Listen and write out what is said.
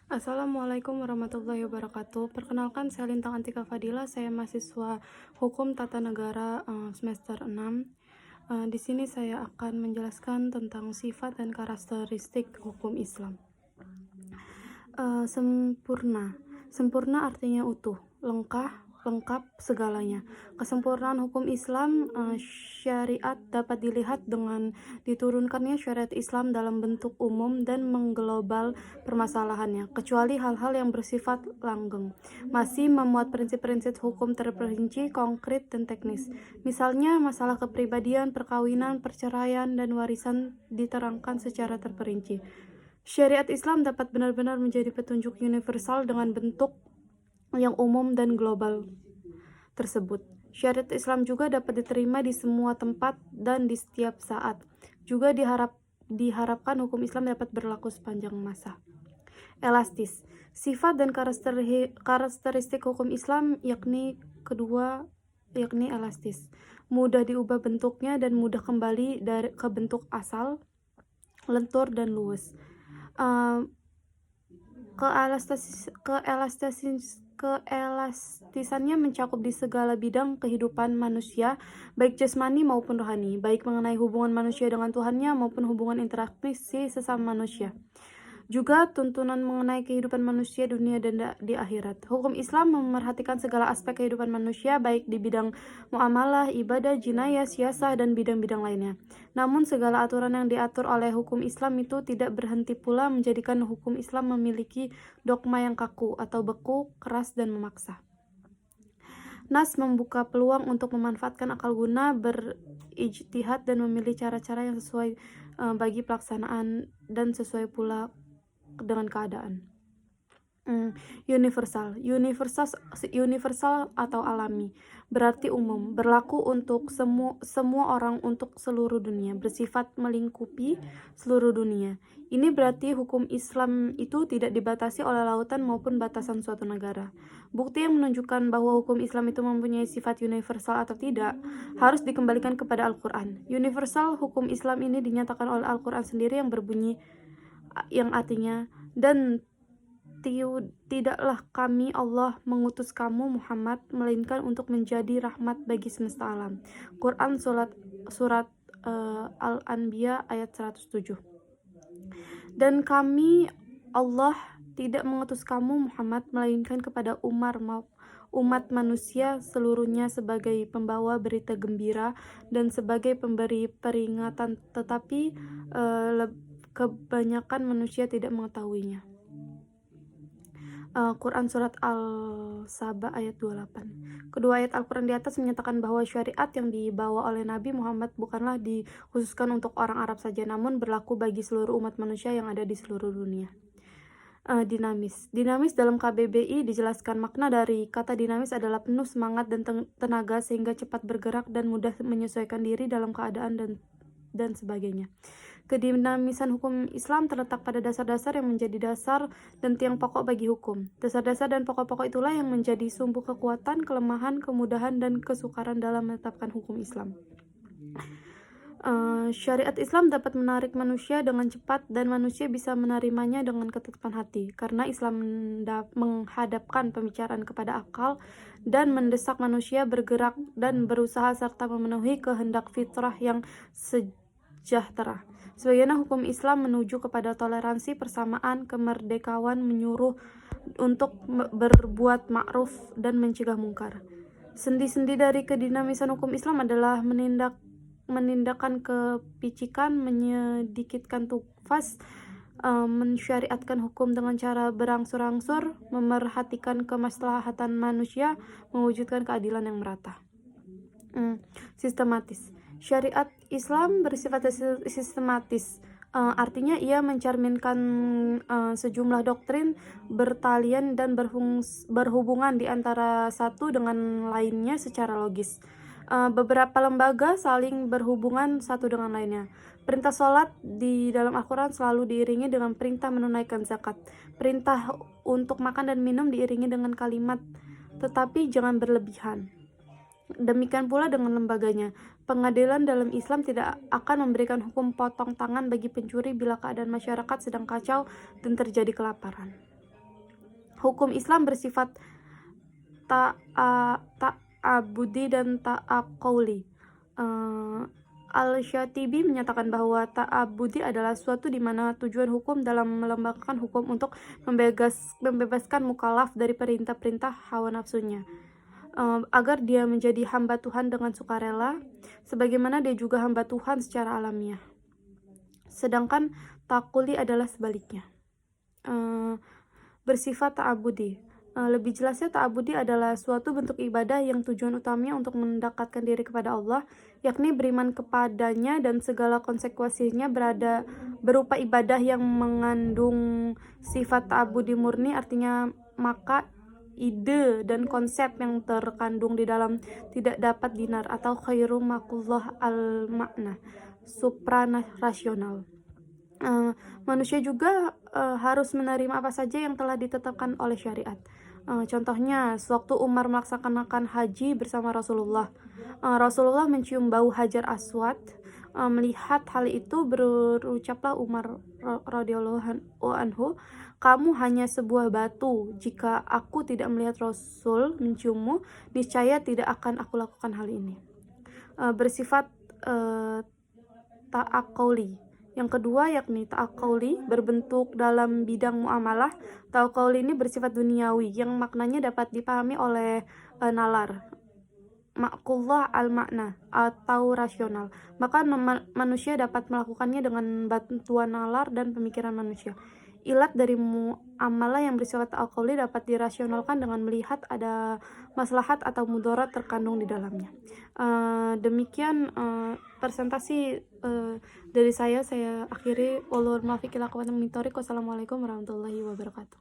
Assalamualaikum warahmatullahi wabarakatuh. Perkenalkan, saya Lintang Antika Fadila. Saya mahasiswa Hukum Tata Negara semester 6. Di sini saya akan menjelaskan tentang sifat dan karakteristik hukum Islam. Sempurna. Sempurna artinya utuh, lengkap segalanya. Kesempurnaan hukum Islam, syariat dapat dilihat dengan diturunkannya syariat Islam dalam bentuk umum dan mengglobal permasalahannya, kecuali hal-hal yang bersifat langgeng, masih memuat prinsip-prinsip hukum terperinci, konkret, dan teknis. Misalnya, masalah kepribadian, perkawinan, perceraian, dan warisan diterangkan secara terperinci. Syariat Islam dapat benar-benar menjadi petunjuk universal dengan bentuk yang umum dan global tersebut. Syariat Islam juga dapat diterima di semua tempat dan di setiap saat. Juga diharapkan hukum Islam dapat berlaku sepanjang masa. Elastis. Sifat dan karakteristik hukum Islam yakni elastis. Mudah diubah bentuknya dan mudah kembali ke bentuk asal, lentur dan luwes. Keelastisannya mencakup di segala bidang kehidupan manusia, baik jasmani maupun rohani, baik mengenai hubungan manusia dengan Tuhannya maupun hubungan interaksi sesama manusia. Juga tuntunan mengenai kehidupan manusia dunia dan di akhirat. Hukum Islam memerhatikan segala aspek kehidupan manusia, baik di bidang muamalah, ibadah, jinayah, siasah, dan bidang-bidang lainnya. Namun segala aturan yang diatur oleh hukum Islam itu tidak berhenti pula menjadikan hukum Islam memiliki dogma yang kaku atau beku, keras, dan memaksa. Nas membuka peluang untuk memanfaatkan akal guna, berijtihad, dan memilih cara-cara yang sesuai bagi pelaksanaan dan sesuai pula dengan keadaan. Universal atau alami, berarti umum, berlaku untuk semua orang untuk seluruh dunia, bersifat melingkupi seluruh dunia. Ini berarti hukum Islam itu tidak dibatasi oleh lautan maupun batasan suatu negara. Bukti yang menunjukkan bahwa hukum Islam itu mempunyai sifat universal atau tidak harus dikembalikan kepada Al-Quran. Universal hukum Islam ini dinyatakan oleh Al-Quran sendiri yang artinya, dan tidaklah kami Allah mengutus kamu Muhammad melainkan untuk menjadi rahmat bagi semesta alam. Quran surat Al-Anbiya ayat 107. Dan kami Allah tidak mengutus kamu Muhammad melainkan kepada umat manusia seluruhnya sebagai pembawa berita gembira dan sebagai pemberi peringatan, tetapi kebanyakan manusia tidak mengetahuinya. Quran surat Al-Saba ayat 28. Kedua ayat Al-Quran di atas menyatakan bahwa syariat yang dibawa oleh Nabi Muhammad bukanlah dikhususkan untuk orang Arab saja, namun berlaku bagi seluruh umat manusia yang ada di seluruh dunia. Dinamis dalam KBBI dijelaskan makna dari kata dinamis adalah penuh semangat dan tenaga sehingga cepat bergerak dan mudah menyesuaikan diri dalam keadaan dan sebagainya. Kedinamisan hukum Islam terletak pada dasar-dasar yang menjadi dasar dan tiang pokok bagi hukum. Dasar-dasar dan pokok-pokok itulah yang menjadi sumbu kekuatan, kelemahan, kemudahan, dan kesukaran dalam menetapkan hukum Islam. Syariat Islam dapat menarik manusia dengan cepat dan manusia bisa menerimanya dengan ketetapan hati, karena Islam menghadapkan pembicaraan kepada akal dan mendesak manusia bergerak dan berusaha serta memenuhi kehendak fitrah yang sejahtera. Sebagaimana hukum Islam menuju kepada toleransi, persamaan, kemerdekaan, menyuruh untuk berbuat ma'ruf dan mencegah mungkar. Sendi-sendi dari kedinamisan hukum Islam adalah menindakkan kepicikan, menyedikitkan tufas, mensyariatkan hukum dengan cara berangsur-angsur, memerhatikan kemaslahatan manusia, mewujudkan keadilan yang merata. Sistematis. Syariat Islam bersifat sistematis, artinya ia mencerminkan sejumlah doktrin bertalian dan berhubungan di antara satu dengan lainnya secara logis. Beberapa lembaga saling berhubungan satu dengan lainnya. Perintah sholat di dalam Al-Quran selalu diiringi dengan perintah menunaikan zakat. Perintah untuk makan dan minum diiringi dengan kalimat tetapi jangan berlebihan. Demikian pula dengan lembaganya. Pengadilan dalam Islam tidak akan memberikan hukum potong tangan bagi pencuri bila keadaan masyarakat sedang kacau dan terjadi kelaparan. Hukum Islam bersifat ta'abudi dan ta'aqauli. Al-Syatibi menyatakan bahwa ta'abudi adalah suatu di mana tujuan hukum dalam melembagakan hukum untuk membebaskan mukallaf dari perintah-perintah hawa nafsunya, agar dia menjadi hamba Tuhan dengan sukarela, sebagaimana dia juga hamba Tuhan secara alamiah. Sedangkan ta'aquli adalah sebaliknya, bersifat ta'abudi. Lebih jelasnya, ta'abudi adalah suatu bentuk ibadah yang tujuan utamanya untuk mendekatkan diri kepada Allah, yakni beriman kepadanya dan segala konsekuensinya berupa ibadah yang mengandung sifat ta'abudi murni. Artinya, maka ide dan konsep yang terkandung di dalam tidak dapat dinar atau khairu makullah al-makna suprarasional. Manusia juga harus menerima apa saja yang telah ditetapkan oleh syariat. Contohnya, sewaktu Umar melaksanakan haji bersama Rasulullah, Rasulullah mencium bau Hajar Aswad. Melihat hal itu, berucaplah Umar radhiyallahu anhu, "Kamu hanya sebuah batu. Jika aku tidak melihat Rasul menciummu, niscaya tidak akan aku lakukan hal ini." Bersifat ta'aqauli. Yang kedua yakni ta'aqauli berbentuk dalam bidang muamalah. Ta'aqauli ini bersifat duniawi yang maknanya dapat dipahami oleh nalar, makullah al-makna atau rasional. Maka manusia dapat melakukannya dengan bantuan nalar dan pemikiran manusia. Ilat dari muamalah yang bersifat ta'aqauli dapat dirasionalkan dengan melihat ada maslahat atau mudarat terkandung di dalamnya. Demikian presentasi dari saya akhiri. Wassalamualaikum warahmatullahi wabarakatuh.